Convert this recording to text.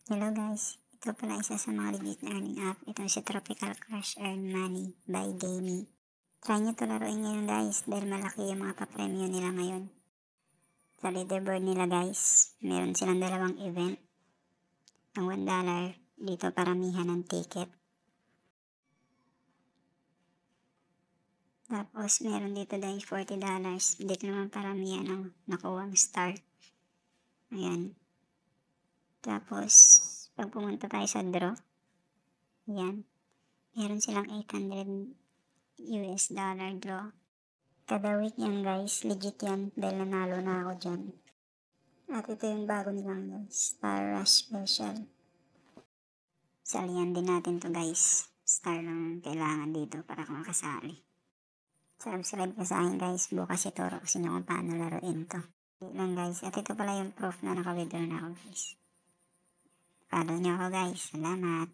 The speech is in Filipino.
Hello guys, ito pala isa sa mga legit na earning app. Ito si Tropical Crush Earn Money by Dami. Try nyo to laruin ngayon guys dahil malaki yung mga papremyo nila ngayon. Sa leaderboard nila guys, meron silang dalawang event. Ang $1, dito paramihan ng ticket. Tapos meron dito dahil $40, dito naman paramihan ng nakuwang star. Ayan. Tapos, pag pumunta tayo sa draw, ayan, meron silang $800 draw. Kada week yan guys, legit yan dahil nanalo na ako dyan. At ito yung bago nilang guys, Star Rush Special. Salihan din natin to guys. Star lang kailangan dito para makasali. Subscribe ka sa akin guys, bukas ituro ko sa inyo kung paano laruin to. Lang guys, at ito pala yung proof na naka-withdraw na ako guys. Follow nyo ako guys, salamat.